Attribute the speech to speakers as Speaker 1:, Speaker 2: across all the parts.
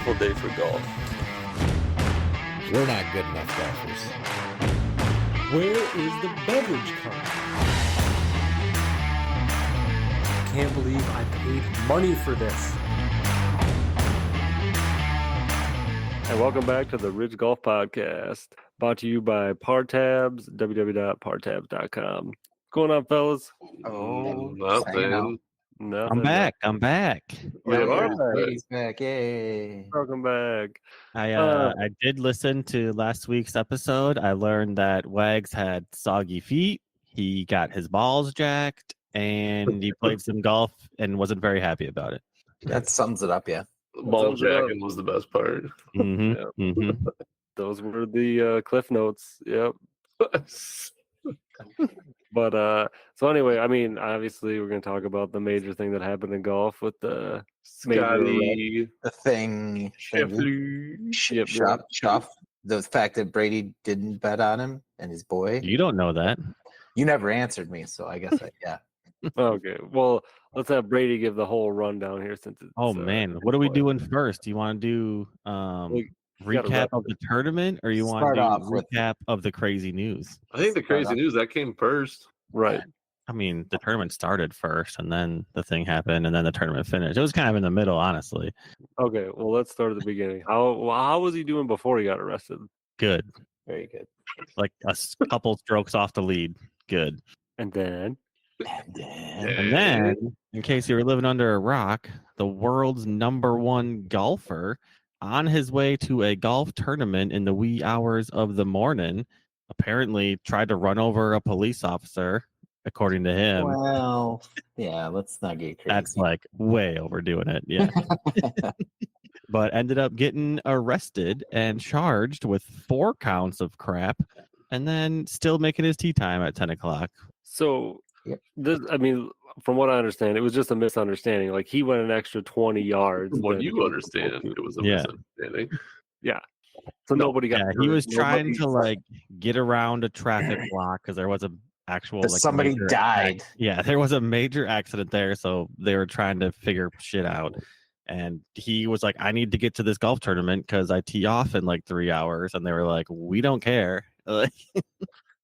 Speaker 1: beautiful day for golf.
Speaker 2: We're not good enough golfers.
Speaker 3: Where is the beverage cart? I can't believe I paid money for this.
Speaker 1: And welcome back to the Ridge Golf Podcast, brought to you by Partabs, www.partabs.com. What's going on, fellas?
Speaker 4: Oh,
Speaker 1: Nothing.
Speaker 4: I'm back.
Speaker 1: We are back.
Speaker 4: Brady's back. Yay.
Speaker 1: Welcome back.
Speaker 5: I did listen to last week's episode. I learned that Wags had soggy feet. He got his balls jacked, and he played some golf and wasn't very happy about it.
Speaker 4: That sums it up, yeah.
Speaker 1: Ball jacking was the best part.
Speaker 5: Mm-hmm.
Speaker 1: Yep.
Speaker 5: Mm-hmm.
Speaker 1: Those were the Cliff Notes. Yep. But so anyway, I mean, obviously, we're going to talk about the major thing that happened in golf with the
Speaker 4: Scottie, the thing.
Speaker 1: Scheffleler.
Speaker 4: Shuff. The fact that Brady didn't bet on him and his boy.
Speaker 5: You don't know that.
Speaker 4: You never answered me, so I guess yeah.
Speaker 1: Okay, well, let's have Brady give the whole rundown here since it's...
Speaker 5: Man, what are we doing first? Do you want to do recap of the tournament, or you want to do recap of the crazy news?
Speaker 6: I think the crazy news that came first.
Speaker 1: Right.
Speaker 5: I mean, the tournament started first, and then the thing happened, and then the tournament finished. It was kind of in the middle, honestly.
Speaker 1: Okay, well, let's start at the beginning. How was he doing before he got arrested?
Speaker 5: Good.
Speaker 4: Very good.
Speaker 5: Like a couple strokes off the lead. Good.
Speaker 1: And then,
Speaker 5: in case you were living under a rock, the world's #1 golfer on his way to a golf tournament in the wee hours of the morning apparently tried to run over a police officer, according to him.
Speaker 4: Well, yeah, let's not get crazy.
Speaker 5: That's like way overdoing it. Yeah. But ended up getting arrested and charged with 4 counts of crap and then still making his tee time at 10 o'clock.
Speaker 1: so
Speaker 4: Yep.
Speaker 1: this, I mean, from what I understand, it was just a misunderstanding. Like, he went an extra 20 yards.
Speaker 6: What
Speaker 1: than
Speaker 6: you
Speaker 1: he was
Speaker 6: understand,
Speaker 1: supposed to.
Speaker 6: it was a
Speaker 5: Yeah.
Speaker 6: misunderstanding.
Speaker 1: So nobody got
Speaker 5: Yeah,
Speaker 1: hurt.
Speaker 5: he was trying
Speaker 1: Nobody-
Speaker 5: to like get around a traffic block because there was a actual like
Speaker 4: somebody
Speaker 5: major
Speaker 4: died.
Speaker 5: Yeah, there was a major accident there, so they were trying to figure shit out. And he was like, I need to get to this golf tournament because I tee off in like 3 hours. And they were like, we don't care.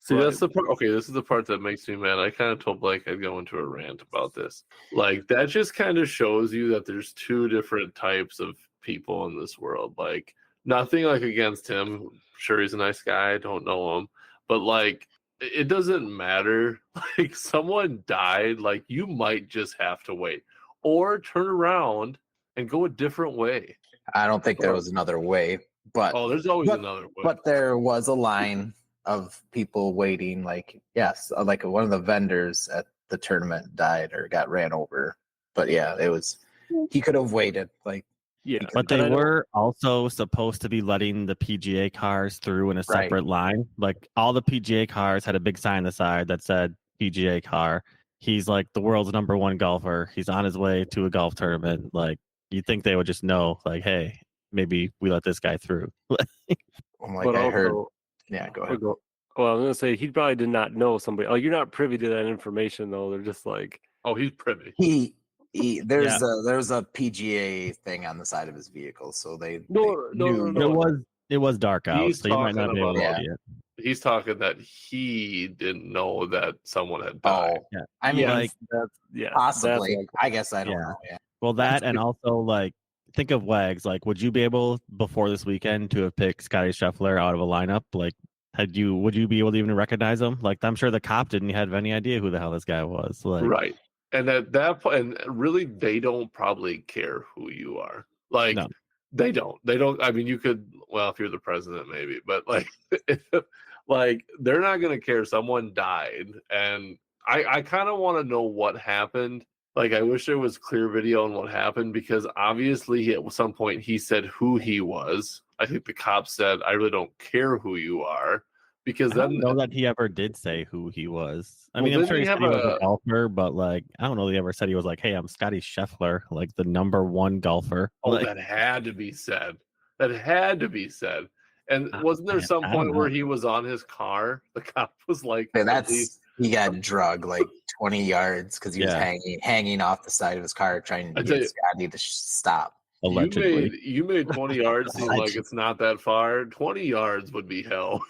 Speaker 6: See, that's the part. Okay, this is the part that makes me mad. I kind of told Blake I'd go into a rant about this. Like, that just kind of shows you that there's 2 different types of people in this world. Like, nothing like against him. Sure, he's a nice guy. I don't know him, but like, it doesn't matter. Like, someone died. Like, you might just have to wait or turn around and go a different way.
Speaker 4: I don't think there was another way, but
Speaker 6: There's always another way.
Speaker 4: But there was a line of people waiting. Like, yes, like one of the vendors at the tournament died or got ran over. But yeah, it was. He could have waited. Like,
Speaker 1: Yeah,
Speaker 5: But they were also supposed to be letting the PGA cars through in a separate line. Like, all the PGA cars had a big sign on the side that said PGA car. He's like the world's #1 golfer. He's on his way to a golf tournament. Like, you'd think they would just know, like, hey, maybe we let this guy through.
Speaker 4: I'm like, I heard. Yeah, go ahead.
Speaker 1: Well, I was gonna say, he probably did not know somebody. Oh, you're not privy to that information, though. They're just like,
Speaker 6: Oh, he's privy.
Speaker 4: There's a PGA thing on the side of his vehicle, so they
Speaker 1: No.
Speaker 5: It was dark out,
Speaker 6: He's
Speaker 5: so you might not
Speaker 6: talking
Speaker 5: be able to
Speaker 4: about-
Speaker 5: see it.
Speaker 6: He's talking that he didn't know that someone had died.
Speaker 4: Oh,
Speaker 5: Yeah.
Speaker 4: I mean,
Speaker 5: Like,
Speaker 4: possibly.
Speaker 1: that's
Speaker 4: I guess I don't
Speaker 5: Yeah.
Speaker 4: know. Yeah.
Speaker 5: Well, that and also like think of Wags. Like, would you be able before this weekend to have picked Scottie Scheffler out of a lineup? Like, would you be able to even recognize him? Like, I'm sure the cop didn't have any idea who the hell this guy was. Like,
Speaker 6: Right. And at that point, and really, they don't probably care who you are. Like,
Speaker 5: No.
Speaker 6: they don't. I mean, you could, well, if you're the president, maybe, but like, like, they're not going to care. Someone died. And I kind of want to know what happened. Like, I wish there was clear video on what happened, because obviously at some point he said who he was. I think the cop said, I really don't care who you are. Because
Speaker 5: I
Speaker 6: then
Speaker 5: don't know that he ever did say who he was. I
Speaker 6: Well,
Speaker 5: mean, I'm
Speaker 6: didn't
Speaker 5: sure
Speaker 6: he
Speaker 5: he said
Speaker 6: have
Speaker 5: he was
Speaker 6: a-
Speaker 5: a golfer, but like, I don't know that he ever said he was like, hey, I'm Scottie Scheffler, like the #1 golfer.
Speaker 6: Oh,
Speaker 5: Like,
Speaker 6: that had to be said. That had to be said. And wasn't there
Speaker 5: man,
Speaker 6: some
Speaker 5: I don't
Speaker 6: point where
Speaker 5: know.
Speaker 6: he was on his car? The cop was like,
Speaker 4: But he got drugged like 20 yards because he was
Speaker 5: Yeah.
Speaker 4: hanging off the side of his car trying to
Speaker 6: I tell
Speaker 4: get
Speaker 6: you-
Speaker 4: Scotty to stop.
Speaker 5: allegedly.
Speaker 6: You made 20 yards seem like it's not that far. 20 yards would be hell.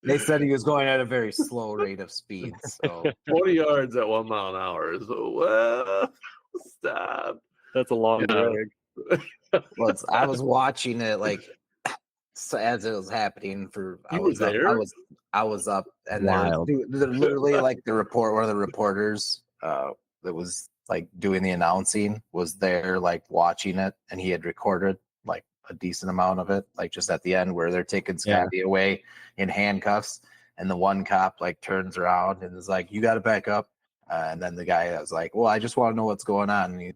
Speaker 4: They said he was going at a very slow rate of speed. So
Speaker 6: 20 yards at 1 mile an hour is well. Stop.
Speaker 1: That's a long drag.
Speaker 4: well, I was watching it like so as it was happening. I was up, and they're literally like one of the reporters that was like doing the announcing was there like watching it, and he had recorded like a decent amount of it, like just at the end where they're taking Scottie away in handcuffs, and the one cop like turns around and is like, "You got to back up." And then the guy was like, "Well, I just want to know what's going on." And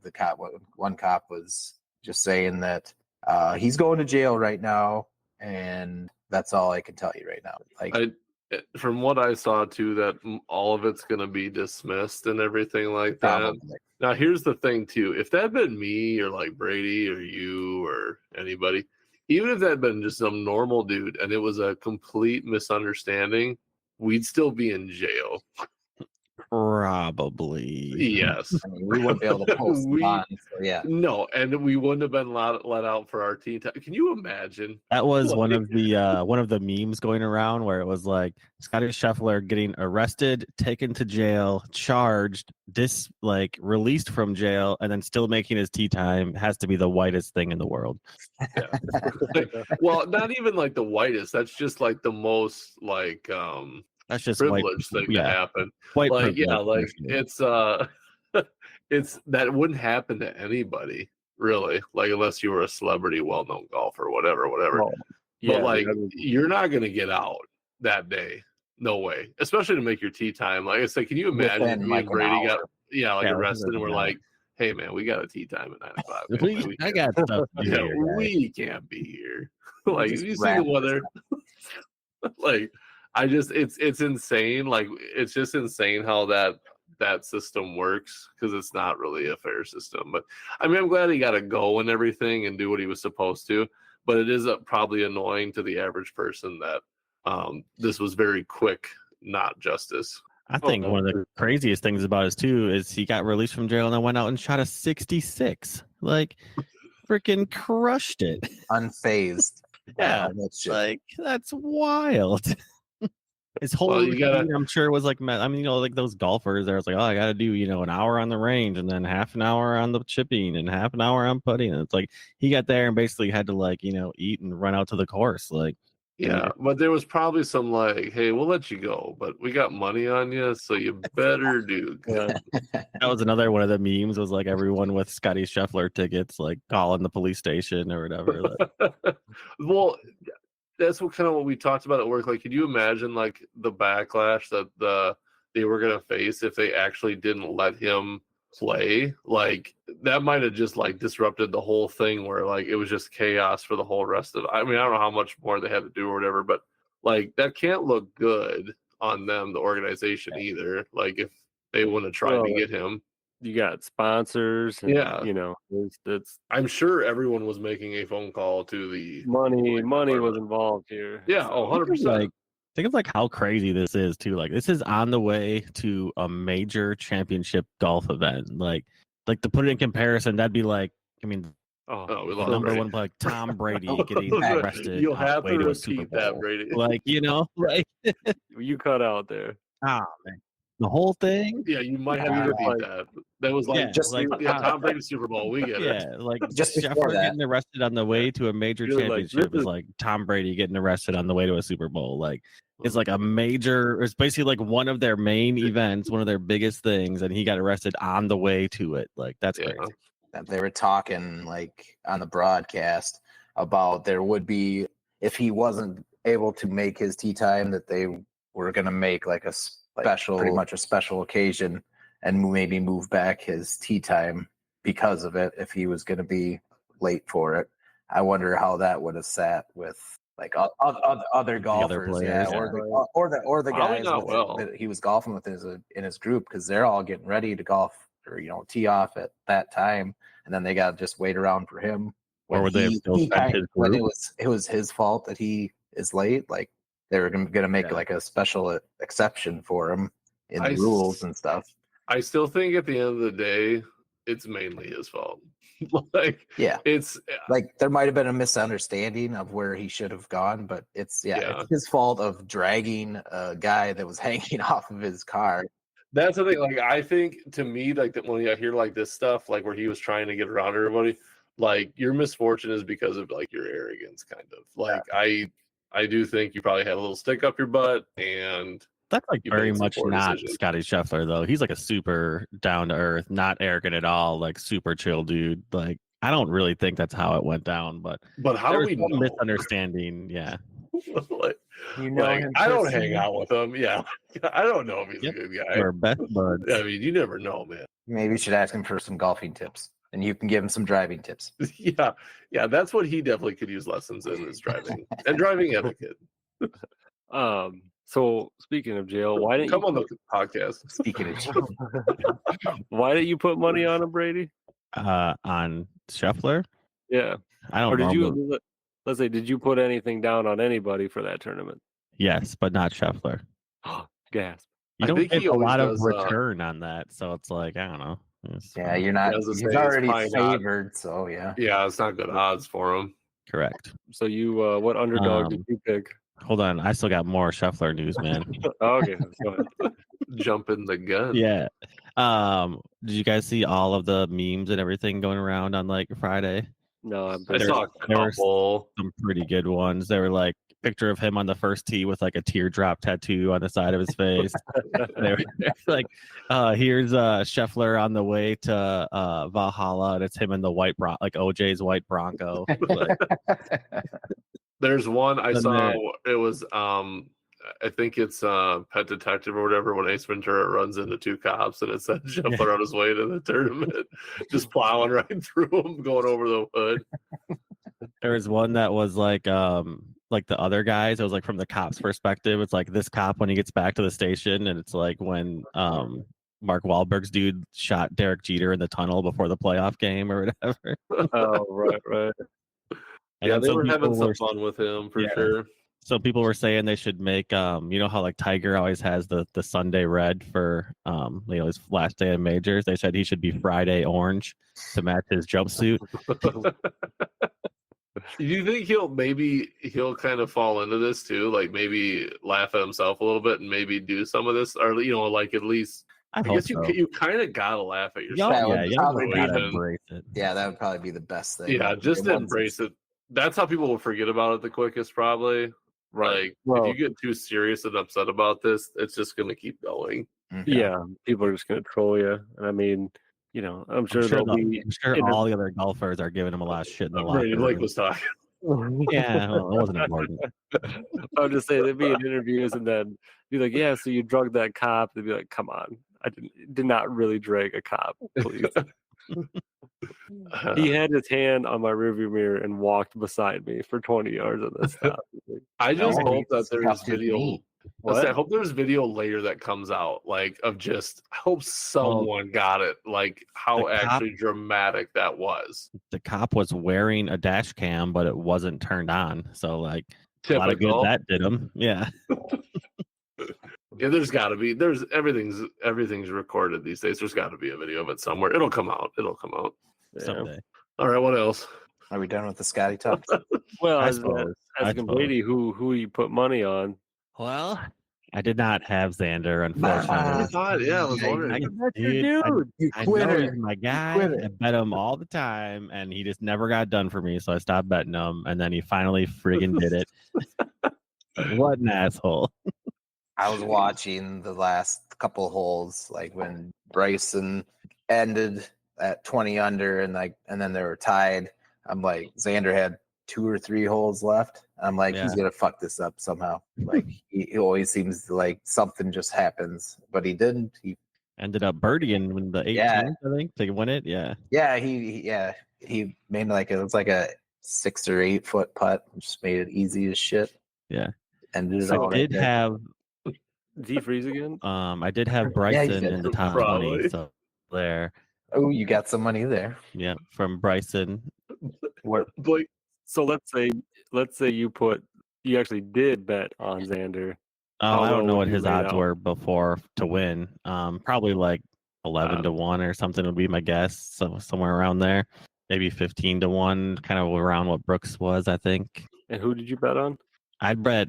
Speaker 4: one cop was just saying that he's going to jail right now, and that's all I can tell you right now. Like,
Speaker 6: from what I saw too, that all of it's going to be dismissed and everything like that.
Speaker 4: Probably.
Speaker 6: Now, here's the thing too: if that had been me or like Brady or you or anybody, even if that had been just some normal dude and it was a complete misunderstanding, we'd still be in jail.
Speaker 5: Probably.
Speaker 6: Yes.
Speaker 4: I mean, we wouldn't be able to post bond. So yeah.
Speaker 6: No, and we wouldn't have been let out for our teen time. Can you imagine?
Speaker 5: That was one of the memes going around where it was like Scottie Scheffleler getting arrested, taken to jail, charged, released from jail, and then still making his tea time has to be the whitest thing in the world.
Speaker 6: Yeah. Well, not even like the whitest. That's just like the most like
Speaker 5: that's just
Speaker 6: privileged thing to happen.
Speaker 5: White
Speaker 6: like
Speaker 5: privilege,
Speaker 6: yeah, like it's it's that wouldn't happen to anybody really, like unless you were a celebrity, well-known golfer, or whatever.
Speaker 1: Oh, yeah,
Speaker 6: but like you're not gonna get out that day. No way. Especially to make your tea time. Like it's like, can you imagine me and Brady got arrested and we're like, hey man, we got a tea time at 9 o'clock.
Speaker 5: I got stuff to do here,
Speaker 6: we can't be here. Like you see the weather. Like it's insane. Like it's just insane how that system works, because it's not really a fair system. But I mean, I'm glad he got to go and everything and do what he was supposed to. But it is probably annoying to the average person that this was very quick, not justice.
Speaker 5: I think one of the craziest things about it too is he got released from jail and then went out and shot a 66. Like, freaking crushed it.
Speaker 4: Unfazed.
Speaker 5: Yeah, like that's wild. His whole routine, I'm sure, was like, I mean, like those golfers, there was like, oh, I got to do, an hour on the range and then half an hour on the chipping and half an hour on putting. And it's like he got there and basically had to eat and run out to the course. Like,
Speaker 6: yeah, but there was probably some like, hey, we'll let you go, but we got money on you, so you better do good.
Speaker 5: That was another one of the memes, was like everyone with Scottie Scheffler tickets, like calling the police station or whatever.
Speaker 6: Well, that's what we talked about at work. Like, could you imagine like the backlash that they were gonna face if they actually didn't let him play? Like that might have just like disrupted the whole thing, where like it was just chaos for the whole rest of it. I mean, I don't know how much more they had to do or whatever, but like that can't look good on them, the organization, either. Like if they want to try to get him.
Speaker 1: You got sponsors, and, it's
Speaker 6: I'm sure everyone was making a phone call to the
Speaker 1: money was involved here.
Speaker 6: Yeah, 100%.
Speaker 5: Think of like how crazy this is too. Like this is on the way to a major championship golf event. Like to put it in comparison, that'd be like, I mean,
Speaker 6: we love
Speaker 5: number
Speaker 6: Brady.
Speaker 5: one, like Tom Brady getting arrested.
Speaker 6: You'll have to
Speaker 5: a Super
Speaker 6: repeat
Speaker 5: Bowl.
Speaker 6: that, Brady.
Speaker 5: Like, like
Speaker 1: you cut out there.
Speaker 5: Oh man. The whole thing?
Speaker 6: Yeah, you might have to repeat that. That was like Tom Brady Super Bowl. We get it.
Speaker 5: Yeah, like
Speaker 4: just
Speaker 5: Scheffler getting arrested on the way to a major championship is like Tom Brady getting arrested on the way to a Super Bowl. Like it's like a major. It's basically like one of their main events, one of their biggest things, and he got arrested on the way to it. Like that's crazy.
Speaker 4: They were talking like on the broadcast about there would be, if he wasn't able to make his tee time, that they were going to make like a pretty much a special occasion, and maybe move back his tee time because of it if he was going to be late for it. I wonder how that would have sat with like other golfers,
Speaker 5: players,
Speaker 4: or the guys
Speaker 6: that
Speaker 4: he was golfing with in his group, because they're all getting ready to golf or tee off at that time, and then they got to just wait around for him.
Speaker 5: Or would they have still spent his group?
Speaker 4: When it was his fault that he is late, like they were going to make like a special exception for him in the rules and stuff.
Speaker 6: I still think at the end of the day, it's mainly his fault. Like,
Speaker 4: yeah,
Speaker 6: it's
Speaker 4: like there might have been a misunderstanding of where he should have gone, but it's his fault of dragging a guy that was hanging off of his car.
Speaker 6: That's the thing. Like, I think to me, like when I hear like this stuff, like where he was trying to get around everybody, like your misfortune is because of like your arrogance, kind of. Like I do think you probably had a little stick up your butt, and
Speaker 5: that's like very much not Scottie Scheffler though. He's like a super down to earth, not arrogant at all, like super chill dude. Like I don't really think that's how it went down, but
Speaker 6: how do we know?
Speaker 5: Misunderstanding? Yeah.
Speaker 6: Like,
Speaker 4: you know,
Speaker 6: like, I don't hang out with him. Yeah, I don't know if he's a good guy.
Speaker 5: We're best buds.
Speaker 6: I mean, you never know, man.
Speaker 4: Maybe you should ask him for some golfing tips, and you can give him some driving tips.
Speaker 6: Yeah, that's what he definitely could use lessons in, is driving and driving etiquette.
Speaker 1: So speaking of jail, why didn't
Speaker 6: come
Speaker 1: you
Speaker 6: on the podcast?
Speaker 4: Speaking of jail,
Speaker 1: why didn't you put money on him, Brady?
Speaker 5: On Scheffler?
Speaker 1: Yeah,
Speaker 5: I don't know.
Speaker 1: Did you? Let's say, did you put anything down on anybody for that tournament?
Speaker 5: Yes, but not Scheffler.
Speaker 1: Gasp!
Speaker 5: You don't get a lot of return on that, so it's like I don't know.
Speaker 4: You're not. He's already favored, so yeah.
Speaker 6: Yeah, it's not good odds for him.
Speaker 5: Correct.
Speaker 1: So you, what underdog did you pick?
Speaker 5: Hold on, I still got more Scheffler news, man.
Speaker 1: Okay, go ahead.
Speaker 6: Jumping the gun.
Speaker 5: Yeah. Did you guys see all of the memes and everything going around on like Friday?
Speaker 1: No,
Speaker 6: I saw a couple.
Speaker 5: Some pretty good ones. They were like picture of him on the first tee with like a teardrop tattoo on the side of his face. They were like, here's Scheffler on the way to Valhalla, and it's him in the white like OJ's white Bronco. Like,
Speaker 6: there's one I saw. It was I think it's Pet Detective or whatever, when Ace Ventura runs into two cops and it said Scheffler on his way to the tournament, just plowing right through them, going over the hood.
Speaker 5: There was one that was like the other guys. It was like from the cop's perspective. It's like this cop when he gets back to the station, and it's like when Mark Wahlberg's dude shot Derek Jeter in the tunnel before the playoff game or whatever.
Speaker 1: Oh, right.
Speaker 6: And yeah, they were having some fun with him for sure.
Speaker 5: So people were saying they should make you know how like Tiger always has the Sunday red for his last day of majors. They said he should be Friday orange to match his jumpsuit.
Speaker 6: Do you think he'll kind of fall into this too? Like maybe laugh at himself a little bit and maybe do some of this, or like at least I guess you kind of gotta laugh at yourself.
Speaker 5: Embrace it.
Speaker 4: Yeah, that would probably be the best thing.
Speaker 6: Yeah, just embrace it. That's how people will forget about it the quickest, probably. Right. Like, if you get too serious and upset about this, it's just going to keep going.
Speaker 1: Yeah, people are just going to troll you. And I mean, I'm sure
Speaker 5: all the other golfers are giving him a lot of shit in the locker room.
Speaker 6: Blake was talking.
Speaker 5: Yeah, well, it wasn't important.
Speaker 1: I'm just saying, they'd be in interviews and then be like, yeah, so you drugged that cop. They'd be like, come on. I did not really drag a cop, please. He had his hand on my rearview mirror and walked beside me for 20 yards on this stop.
Speaker 6: I just hope that there's video. I hope there's video later that comes out, like of just. I hope someone got it, like how actually dramatic that was.
Speaker 5: The cop was wearing a dash cam, but it wasn't turned on, so like
Speaker 6: typical.
Speaker 5: A lot of good that did him. Yeah.
Speaker 6: Yeah, there's got to be. There's everything's recorded these days. There's got to be a video of it somewhere. It'll come out.
Speaker 5: Someday.
Speaker 6: All right. What else?
Speaker 4: Are we done with the Scottie talk?
Speaker 1: Well, as Brady, who you put money on?
Speaker 5: Well, I did not have Xander, unfortunately.
Speaker 6: I was wondering.
Speaker 5: I know he's my guy. I bet him all the time, and he just never got done for me. So I stopped betting him, and then he finally friggin' did it. What an asshole!
Speaker 4: I was watching the last couple holes, like when Bryson ended at 20 under, and then they were tied. I'm like, Xander had 2 or 3 holes left. I'm like, he's gonna fuck this up somehow. Like he always seems to, like, something just happens, but he didn't. He
Speaker 5: ended up birdieing in the 18th, I think, to win it. He
Speaker 4: made it was like a 6 or 8 foot putt, just made it easy as shit.
Speaker 5: Yeah,
Speaker 4: and
Speaker 5: I did have.
Speaker 1: Did he freeze again?
Speaker 5: I did have Bryson in the top 20, so there.
Speaker 4: Oh, you got some money there.
Speaker 5: Yeah, from Bryson.
Speaker 6: Blake.
Speaker 1: So let's say you actually did bet on Xander.
Speaker 5: Oh, I don't know what his odds were before to win. Probably like 11-1 or something would be my guess. So somewhere around there, maybe 15-1, kind of around what Brooks was, I think.
Speaker 1: And who did you bet on?
Speaker 5: I'd bet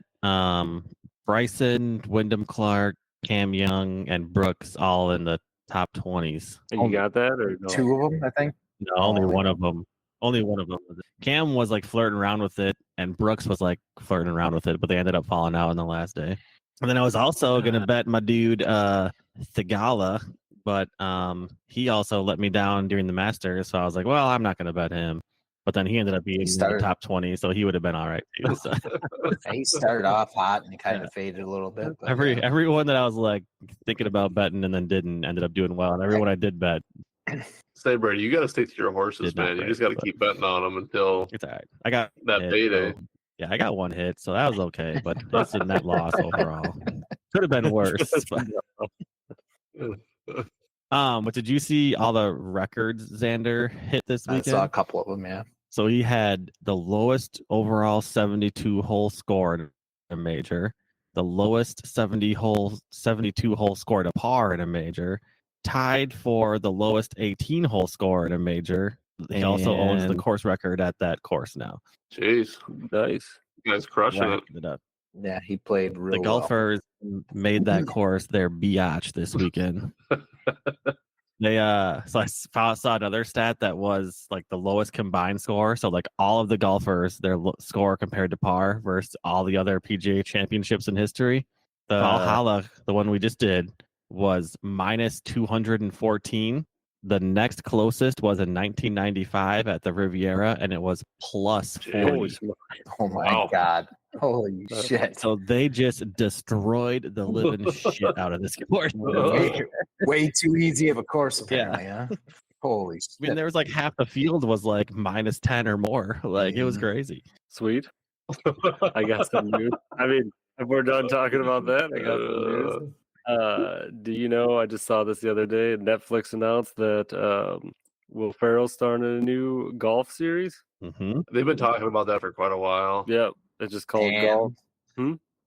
Speaker 5: Bryson, Wyndham Clark, Cam Young, and Brooks all in the top 20s.
Speaker 1: And you got that, or no?
Speaker 4: 2 of them, I think.
Speaker 5: No, only one of them. Only one of them. Cam was like flirting around with it, and Brooks was like flirting around with it, but they ended up falling out on the last day. And then I was also gonna bet my dude Thigala, but he also let me down during the Masters, so I was like, well, I'm not gonna bet him. But then he ended up being in the top 20, so he would have been all right too. So.
Speaker 4: He started off hot and kind of faded a little bit. But
Speaker 5: everyone that I was like thinking about betting and then didn't ended up doing well, and everyone I did bet.
Speaker 6: Say, Brady, you got to stick to your horses, man. You just got to keep betting on them until
Speaker 5: it's all right. I got
Speaker 6: that payday.
Speaker 5: So, yeah, I got one hit, so that was okay. But it's a net loss overall. Could have been worse. But did you see all the records Xander hit this weekend?
Speaker 4: I saw a couple of them, yeah.
Speaker 5: So he had the lowest overall 72-hole score in a major, the lowest 72-hole score to par in a major, tied for the lowest 18-hole score in a major. He also owns the course record at that course now.
Speaker 6: Jeez,
Speaker 1: nice.
Speaker 6: You guys crushing
Speaker 5: it up.
Speaker 4: Yeah, he played real
Speaker 5: The golfers made that course their biatch this weekend. They so I saw another stat that was like the lowest combined score. So like all of the golfers, their score compared to par versus all the other PGA championships in history. The Valhalla, the one we just did, was minus 214. The next closest was in 1995 at the Riviera, and it was plus 40.
Speaker 4: Oh my God. Holy shit.
Speaker 5: So they just destroyed the living shit out of this course.
Speaker 4: Way too easy of a course, apparently, huh? Holy shit.
Speaker 5: I mean, there was like half the field was like minus 10 or more. Like, it was crazy.
Speaker 1: Sweet. I got some news. I mean, if we're done talking about that, I got some news. Do you know, I just saw this the other day, Netflix announced that Will Ferrell's starting a new golf series.
Speaker 5: Mm-hmm.
Speaker 6: They've been talking about that for quite a while.
Speaker 1: Yep. It's just called Golf.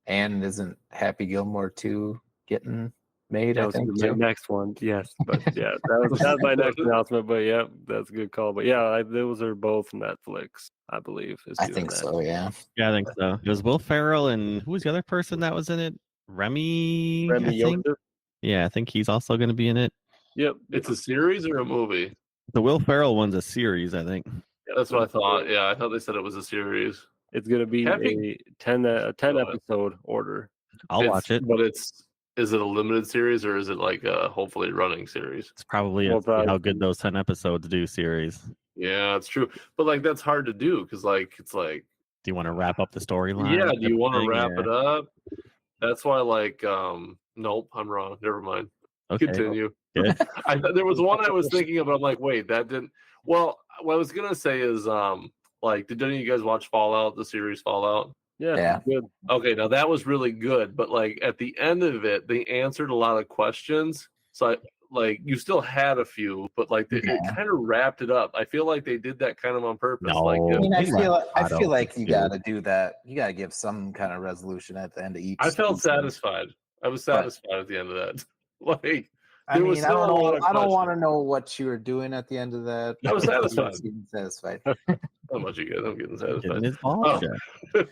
Speaker 4: And isn't Happy Gilmore 2 getting made?
Speaker 1: That was my next one. Yes. But yeah, that was my next announcement. But yeah, that's a good call. But yeah, those are both Netflix, I believe.
Speaker 4: I think so, yeah.
Speaker 5: Yeah, I think so. It was Will Ferrell, and who was the other person that was in it? Remy
Speaker 1: Yoder?
Speaker 5: Yeah, I think he's also going to be in it.
Speaker 1: Yep.
Speaker 6: It's a series or a movie?
Speaker 5: The Will Ferrell one's a series, I think.
Speaker 6: Yeah, that's what I thought. Yeah, I thought they said it was a series.
Speaker 1: It's going to be a 10 episode order.
Speaker 5: I'll watch it.
Speaker 6: But is it a limited series or is it like a hopefully running series?
Speaker 5: It's probably how good those 10 episodes do series.
Speaker 6: Yeah, it's true. But like that's hard to do because like it's like,
Speaker 5: do you want to wrap up the storyline?
Speaker 6: Yeah, do you want to wrap it up? That's why like nope, I'm wrong. Never mind.
Speaker 5: Okay.
Speaker 6: Continue. There was one I was thinking of, but I'm like, wait, that didn't. Well, what I was gonna say is like, did any of you guys watch Fallout, the series Fallout?
Speaker 1: Yeah. Good.
Speaker 6: Okay, now that was really good, but like at the end of it, they answered a lot of questions. So you still had a few, but like it kind of wrapped it up. I feel like they did that kind of on purpose.
Speaker 5: No,
Speaker 6: like,
Speaker 4: I mean, I feel like you got to do that. You got to give some kind of resolution at the end of each.
Speaker 6: I felt satisfied. I was satisfied at the end of that. Like,
Speaker 4: I mean, I don't want to know what you were doing at the end of that.
Speaker 6: I was satisfied.
Speaker 4: Satisfied.
Speaker 6: How much you get? I'm getting satisfied.
Speaker 5: But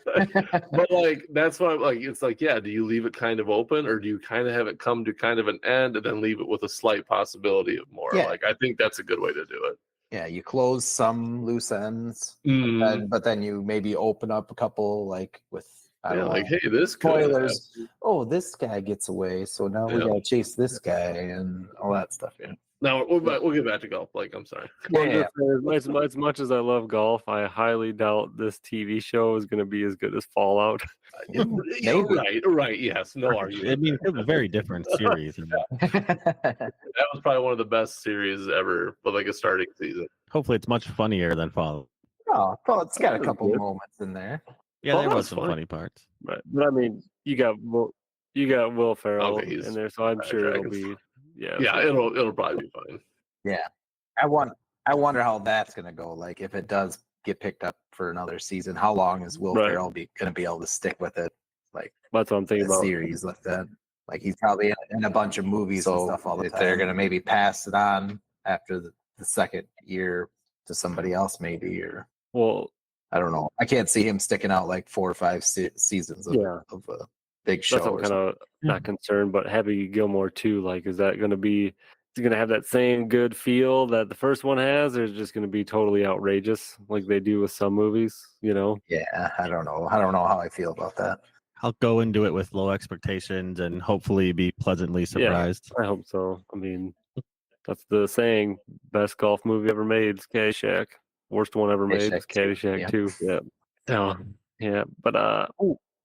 Speaker 6: But like that's why like it's like, yeah, do you leave it kind of open or do you kind of have it come to kind of an end and then leave it with a slight possibility of more?
Speaker 4: Yeah.
Speaker 6: Like I think that's a good way to do it.
Speaker 4: Yeah, you close some loose ends, but then you maybe open up a couple like with
Speaker 6: like, hey, this
Speaker 4: spoilers. Oh, this guy gets away, so now we gotta chase this guy and all that stuff. Yeah.
Speaker 6: Now we'll get back to golf. Like, I'm sorry.
Speaker 1: As much as I love golf, I highly doubt this TV show is going to be as good as Fallout.
Speaker 6: Right. Yes. No argument.
Speaker 5: I mean, it was a very different series.
Speaker 6: That was probably one of the best series ever, but like a starting season.
Speaker 5: Hopefully, it's much funnier than Fallout.
Speaker 4: Oh, well, it's got a couple moments in there.
Speaker 5: Yeah, there was some funny parts.
Speaker 1: Right. But I mean, you got Will Ferrell in there, so I'm sure it'll be.
Speaker 6: Yeah, it'll probably be fine.
Speaker 4: Yeah, I wonder how that's gonna go. Like, if it does get picked up for another season, how long is Will Ferrell gonna be able to stick with it? Like,
Speaker 1: that's what I'm thinking about.
Speaker 4: Series like that. Like he's probably in a bunch of movies and stuff all the time. They're gonna maybe pass it on after the second year to somebody else, maybe, or I don't know. I can't see him sticking out like 4 or 5 seasons of a big show.
Speaker 1: That's what I'm kind of not concerned, but Happy Gilmore 2, like, is that going to be? Is it going to have that same good feel that the first one has, or is it just going to be totally outrageous like they do with some movies?
Speaker 4: Yeah, I don't know. I don't know how I feel about that.
Speaker 5: I'll go into it with low expectations and hopefully be pleasantly surprised.
Speaker 1: Yeah, I hope so. I mean, that's the saying: best golf movie ever made is Caddyshack. Worst one ever made is Caddyshack 2. Yeah. So, yeah, but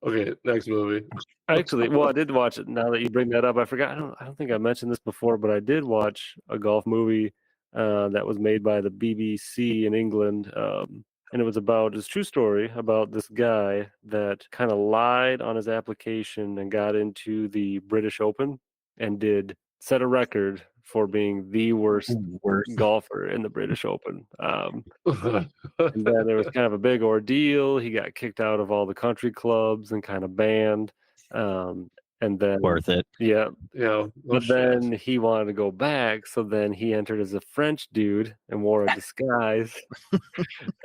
Speaker 6: okay, next movie.
Speaker 1: Actually, well, I did watch it. Now that you bring that up, I forgot. I don't think I mentioned this before, but I did watch a golf movie that was made by the BBC in England. And it was it's a true story about this guy that kind of lied on his application and got into the British Open and set a record for being the worst golfer in the British Open. And then there was kind of a big ordeal. He got kicked out of all the country clubs and kind of banned. And then
Speaker 5: worth it.
Speaker 1: Yeah.
Speaker 6: Yeah.
Speaker 1: But then he wanted to go back. So then he entered as a French dude and wore a disguise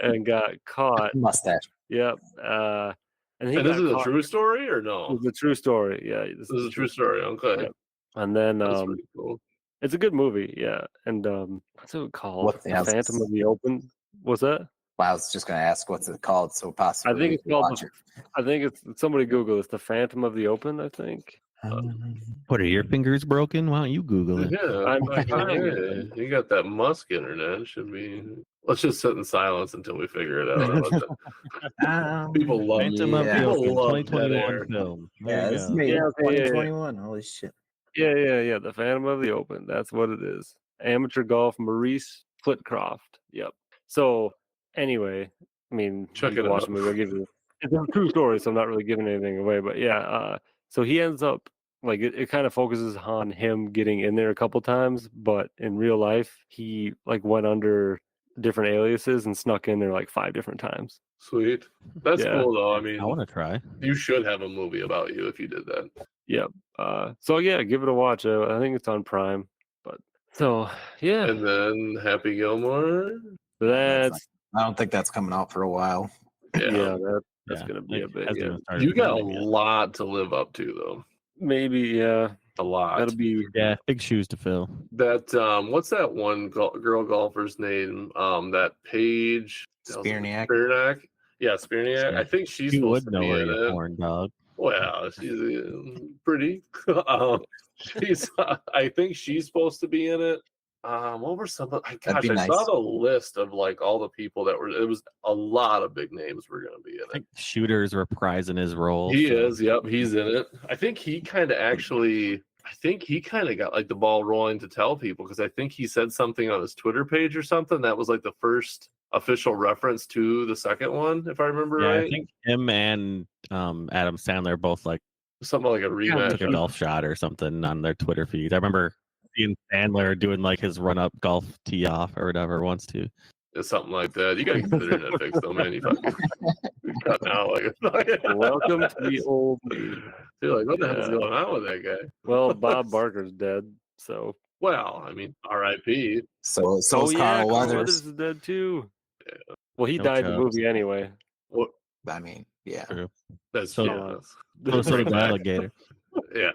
Speaker 1: and got caught.
Speaker 4: Mustache.
Speaker 1: Yep.
Speaker 6: And this is a true story or no?
Speaker 1: It's a true story. Yeah.
Speaker 6: This is a true story. Okay.
Speaker 1: Yep. And then
Speaker 6: that's pretty cool.
Speaker 1: It's a good movie. Yeah. And what's it called? The Phantom of the Open. What's that?
Speaker 4: Well, I was just going to ask, what's it called? So possibly.
Speaker 1: I think it's called. I think it's somebody Google. It's the Phantom of the Open. I think.
Speaker 5: What, are your fingers broken? Why don't you Google it?
Speaker 6: Yeah, you got that Musk internet. It should be. Let's just sit in silence until we figure it out. People love
Speaker 5: Phantom of the Open 2021 film.
Speaker 4: Yeah, this is made 2021. Holy shit.
Speaker 1: Yeah. The Phantom of the Open. That's what it is. Amateur golf, Maurice Flitcroft. Yep. So anyway, I mean,
Speaker 6: check it
Speaker 1: watch
Speaker 6: out.
Speaker 1: The movie. I'll give you. It's a true story, so I'm not really giving anything away. But yeah, so he ends up like it kind of focuses on him getting in there a couple times, but in real life, he like went under different aliases and snuck in there like 5 different times.
Speaker 6: Sweet. That's cool though. I mean,
Speaker 5: I want to try.
Speaker 6: You should have a movie about you if you did that.
Speaker 1: Yep. So yeah, give it a watch. I think it's on Prime. But so yeah.
Speaker 6: And then Happy Gilmore.
Speaker 4: I don't think that's coming out for a while.
Speaker 1: Yeah, that's gonna be a big.
Speaker 6: You got a lot to live up to though.
Speaker 1: Maybe, yeah.
Speaker 6: A lot.
Speaker 5: That'll be big shoes to fill.
Speaker 6: That what's that one girl golfer's name? That Paige
Speaker 4: Spirniak.
Speaker 6: Yeah, Spirniak. I think she's supposed to be in it.
Speaker 5: Corn dog.
Speaker 6: Well, she's pretty. I think she's supposed to be in it. What were some? Gosh, I saw the list of like all the people that were. It was a lot of big names were going to be in it.
Speaker 5: I think Shooter's reprising his role.
Speaker 6: He is. Yep, he's in it. I think he kind of got like the ball rolling to tell people because I think he said something on his Twitter page or something that was like the first official reference to the second one, if I remember right.
Speaker 5: I think him and Adam Sandler both like
Speaker 6: something like a rematch,
Speaker 5: took a golf shot or something on their Twitter feed. I remember seeing Sandler doing like his run-up golf tee-off or whatever once too.
Speaker 6: It's something like that. You gotta get the internet fixed though, man. You fucking cut now.
Speaker 1: Welcome to the old me.
Speaker 6: You're like, what the hell's going on with that guy?
Speaker 1: Well, Bob Barker's dead, so.
Speaker 6: Well, I mean, R.I.P.
Speaker 4: So is Carl
Speaker 1: Weathers is dead too. Yeah. Well, he died in the movie anyway.
Speaker 4: Well, I mean, yeah.
Speaker 5: True.
Speaker 6: That's
Speaker 5: so sort of alligator.
Speaker 6: Yeah,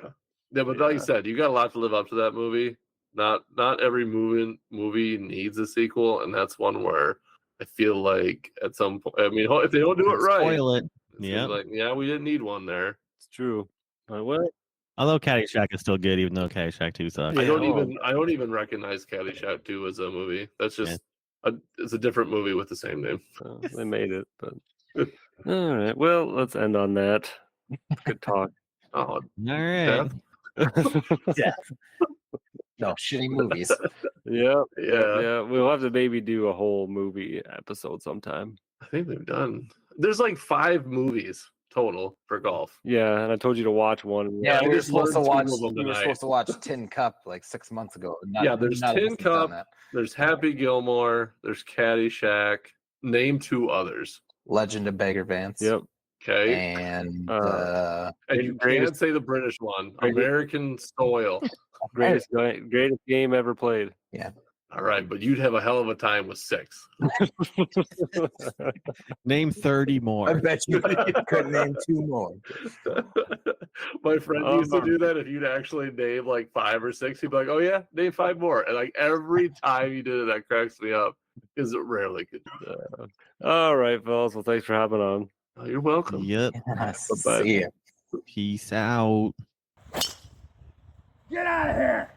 Speaker 6: but like you said, you got a lot to live up to that movie. Not every movie needs a sequel, and that's one where I feel like at some point, I mean, if they don't do it right,
Speaker 5: spoil it.
Speaker 6: Yeah, like we didn't need one there.
Speaker 1: It's true. But what?
Speaker 5: Although Caddyshack is still good, even though Caddyshack 2 sucks.
Speaker 6: I don't even recognize Caddyshack 2 as a movie. That's just it's a different movie with the same name.
Speaker 1: They made it, but all right. Well, let's end on that. Good talk.
Speaker 6: Oh,
Speaker 5: all right.
Speaker 4: Yeah. No, shitty movies.
Speaker 1: Yeah. We'll have to maybe do a whole movie episode sometime.
Speaker 6: I think we've done. There's like 5 movies total for golf.
Speaker 1: Yeah, and I told you to watch one.
Speaker 4: Yeah, we were supposed to watch Tin Cup like 6 months ago.
Speaker 6: There's Tin Cup. There's Happy Gilmore. There's Caddyshack. Name 2 others.
Speaker 4: Legend of Bagger Vance.
Speaker 1: Yep.
Speaker 6: Okay.
Speaker 4: And
Speaker 6: you can't say the British one. American soil.
Speaker 1: Greatest game ever played.
Speaker 4: Yeah.
Speaker 6: All right, but you'd have a hell of a time with 6.
Speaker 5: Name 30 more.
Speaker 4: I bet you could name 2 more.
Speaker 6: My friend used to do that. If you'd actually name like 5 or 6, he'd be like, "Oh yeah, name 5 more." And like every time he did it, that cracks me up because it rarely could do that.
Speaker 1: All right, fellas. Well, thanks for hopping on.
Speaker 6: Oh, you're welcome.
Speaker 5: Yep.
Speaker 4: Yes.
Speaker 1: Bye-bye.
Speaker 4: See ya.
Speaker 5: Peace out.
Speaker 2: Get out of here!